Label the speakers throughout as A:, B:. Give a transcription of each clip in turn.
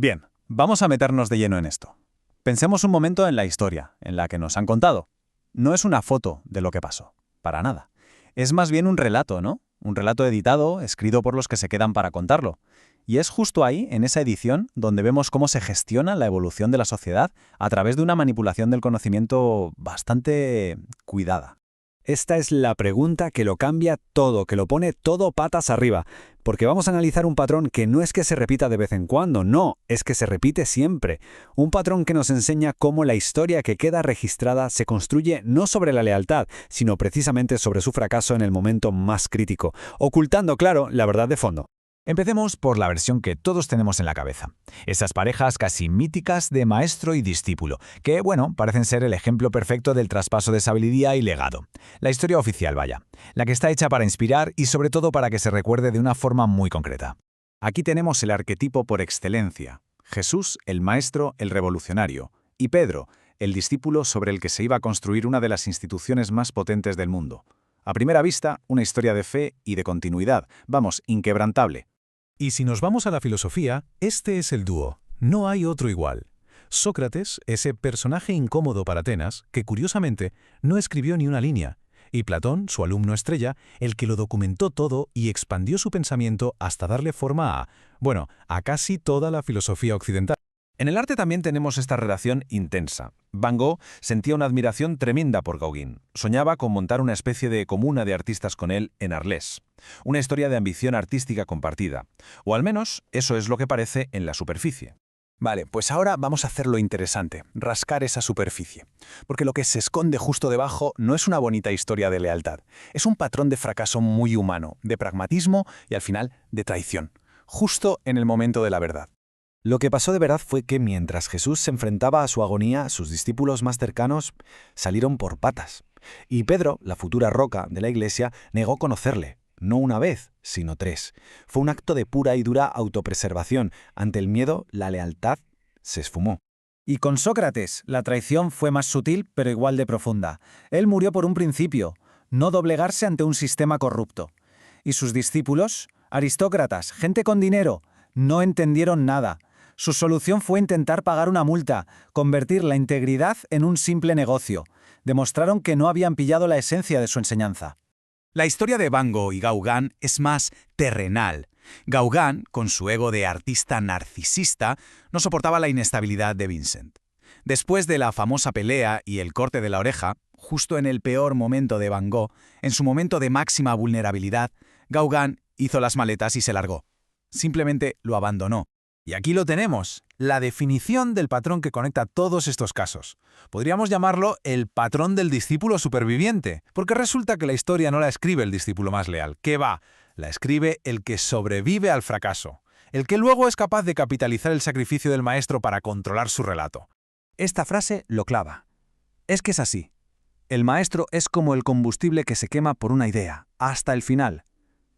A: Bien, vamos a meternos de lleno en esto. Pensemos un momento en la historia, en la que nos han contado. No es una foto de lo que pasó, para nada. Es más bien un relato, ¿no? Un relato editado, escrito por los que se quedan para contarlo. Y es justo ahí, en esa edición, donde vemos cómo se gestiona la evolución de la sociedad a través de una manipulación del conocimiento bastante cuidada.
B: Esta es la pregunta que lo cambia todo, que lo pone todo patas arriba, porque vamos a analizar un patrón que no es que se repita de vez en cuando, no, es que se repite siempre. Un patrón que nos enseña cómo la historia que queda registrada se construye no sobre la lealtad, sino precisamente sobre su fracaso en el momento más crítico, ocultando, claro, la verdad de fondo.
C: Empecemos por la versión que todos tenemos en la cabeza. Esas parejas casi míticas de maestro y discípulo, que, parecen ser el ejemplo perfecto del traspaso de sabiduría y legado. La historia oficial, vaya. La que está hecha para inspirar y sobre todo para que se recuerde de una forma muy concreta.
A: Aquí tenemos el arquetipo por excelencia. Jesús, el maestro, el revolucionario, y Pedro, el discípulo sobre el que se iba a construir una de las instituciones más potentes del mundo. A primera vista, una historia de fe y de continuidad, inquebrantable.
D: Y si nos vamos a la filosofía, este es el dúo. No hay otro igual. Sócrates, ese personaje incómodo para Atenas, que curiosamente no escribió ni una línea, y Platón, su alumno estrella, el que lo documentó todo y expandió su pensamiento hasta darle forma a casi toda la filosofía occidental.
C: En el arte también tenemos esta relación intensa. Van Gogh sentía una admiración tremenda por Gauguin. Soñaba con montar una especie de comuna de artistas con él en Arles. Una historia de ambición artística compartida. O al menos eso es lo que parece en la superficie.
A: Vale, pues ahora vamos a hacer lo interesante, rascar esa superficie. Porque lo que se esconde justo debajo no es una bonita historia de lealtad. Es un patrón de fracaso muy humano, de pragmatismo y al final de traición. Justo en el momento de la verdad.
B: Lo que pasó de verdad fue que mientras Jesús se enfrentaba a su agonía, sus discípulos más cercanos salieron por patas. Y Pedro, la futura roca de la iglesia, negó conocerle, no una vez, sino 3. Fue un acto de pura y dura autopreservación. Ante el miedo, la lealtad se esfumó.
E: Y con Sócrates, la traición fue más sutil, pero igual de profunda. Él murió por un principio, no doblegarse ante un sistema corrupto. Y sus discípulos, aristócratas, gente con dinero, no entendieron nada. Su solución fue intentar pagar una multa, convertir la integridad en un simple negocio. Demostraron que no habían pillado la esencia de su enseñanza.
A: La historia de Van Gogh y Gauguin es más terrenal. Gauguin, con su ego de artista narcisista, no soportaba la inestabilidad de Vincent. Después de la famosa pelea y el corte de la oreja, justo en el peor momento de Van Gogh, en su momento de máxima vulnerabilidad, Gauguin hizo las maletas y se largó. Simplemente lo abandonó.
C: Y aquí lo tenemos, la definición del patrón que conecta todos estos casos. Podríamos llamarlo el patrón del discípulo superviviente, porque resulta que la historia no la escribe el discípulo más leal. ¿Qué va? La escribe el que sobrevive al fracaso, el que luego es capaz de capitalizar el sacrificio del maestro para controlar su relato.
E: Esta frase lo clava. Es que es así. El maestro es como el combustible que se quema por una idea, hasta el final.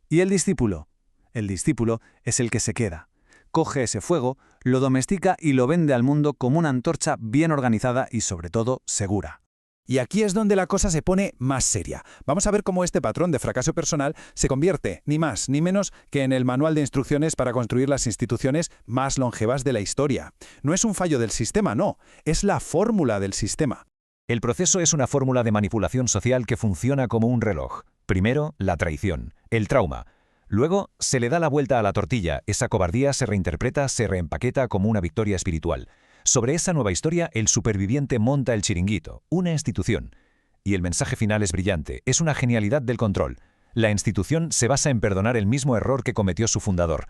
E: ¿Y el discípulo? El discípulo es el que se queda. Coge ese fuego, lo domestica y lo vende al mundo como una antorcha bien organizada y, sobre todo, segura.
D: Y aquí es donde la cosa se pone más seria. Vamos a ver cómo este patrón de fracaso personal se convierte, ni más ni menos, que en el manual de instrucciones para construir las instituciones más longevas de la historia. No es un fallo del sistema, no, es la fórmula del sistema.
C: El proceso es una fórmula de manipulación social que funciona como un reloj. Primero, la traición, el trauma. Luego, se le da la vuelta a la tortilla, esa cobardía se reinterpreta, se reempaqueta como una victoria espiritual. Sobre esa nueva historia, el superviviente monta el chiringuito, una institución. Y el mensaje final es brillante, es una genialidad del control. La institución se basa en perdonar el mismo error que cometió su fundador.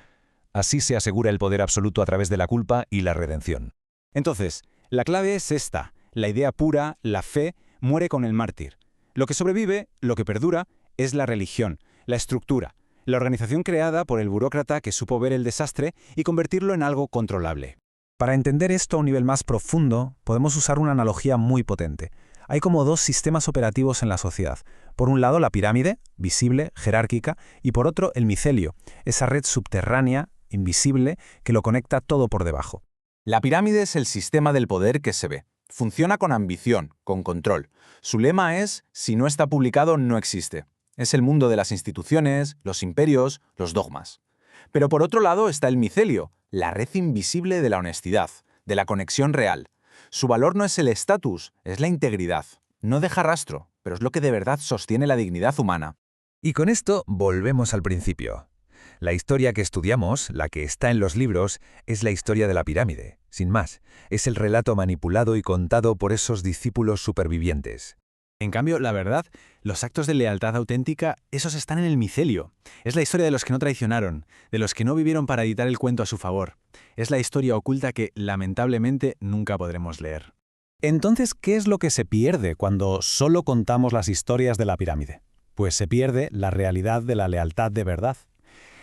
C: Así se asegura el poder absoluto a través de la culpa y la redención.
B: Entonces, la clave es esta. La idea pura, la fe, muere con el mártir. Lo que sobrevive, lo que perdura, es la religión, la estructura. La organización creada por el burócrata que supo ver el desastre y convertirlo en algo controlable.
E: Para entender esto a un nivel más profundo, podemos usar una analogía muy potente. Hay como 2 sistemas operativos en la sociedad. Por un lado, la pirámide, visible, jerárquica, y por otro, el micelio, esa red subterránea, invisible, que lo conecta todo por debajo.
F: La pirámide es el sistema del poder que se ve. Funciona con ambición, con control. Su lema es, si no está publicado, no existe. Es el mundo de las instituciones, los imperios, los dogmas. Pero por otro lado está el micelio, la red invisible de la honestidad, de la conexión real. Su valor no es el estatus, es la integridad. No deja rastro, pero es lo que de verdad sostiene la dignidad humana.
C: Y con esto volvemos al principio. La historia que estudiamos, la que está en los libros, es la historia de la pirámide, sin más. Es el relato manipulado y contado por esos discípulos supervivientes.
A: En cambio, la verdad, los actos de lealtad auténtica, esos están en el micelio. Es la historia de los que no traicionaron, de los que no vivieron para editar el cuento a su favor. Es la historia oculta que, lamentablemente, nunca podremos leer.
B: Entonces, ¿qué es lo que se pierde cuando solo contamos las historias de la pirámide? Pues se pierde la realidad de la lealtad de verdad,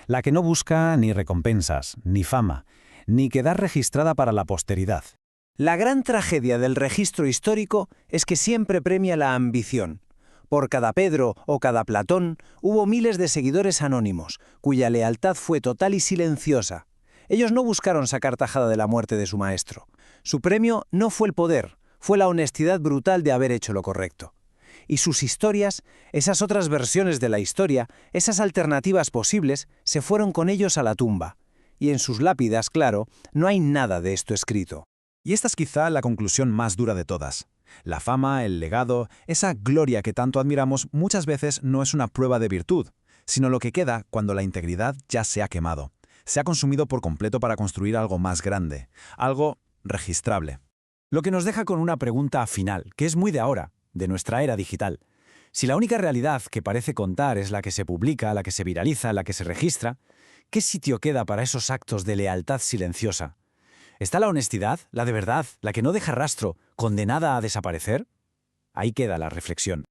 B: la que no busca ni recompensas, ni fama, ni quedar registrada para la posteridad.
G: La gran tragedia del registro histórico es que siempre premia la ambición. Por cada Pedro o cada Platón hubo miles de seguidores anónimos, cuya lealtad fue total y silenciosa. Ellos no buscaron sacar tajada de la muerte de su maestro. Su premio no fue el poder, fue la honestidad brutal de haber hecho lo correcto. Y sus historias, esas otras versiones de la historia, esas alternativas posibles, se fueron con ellos a la tumba. Y en sus lápidas, claro, no hay nada de esto escrito.
A: Y esta es quizá la conclusión más dura de todas. La fama, el legado, esa gloria que tanto admiramos muchas veces no es una prueba de virtud, sino lo que queda cuando la integridad ya se ha quemado. Se ha consumido por completo para construir algo más grande, algo registrable.
E: Lo que nos deja con una pregunta final, que es muy de ahora, de nuestra era digital. Si la única realidad que parece contar es la que se publica, la que se viraliza, la que se registra, ¿qué sitio queda para esos actos de lealtad silenciosa? ¿Está la honestidad, la de verdad, la que no deja rastro, condenada a desaparecer? Ahí queda la reflexión.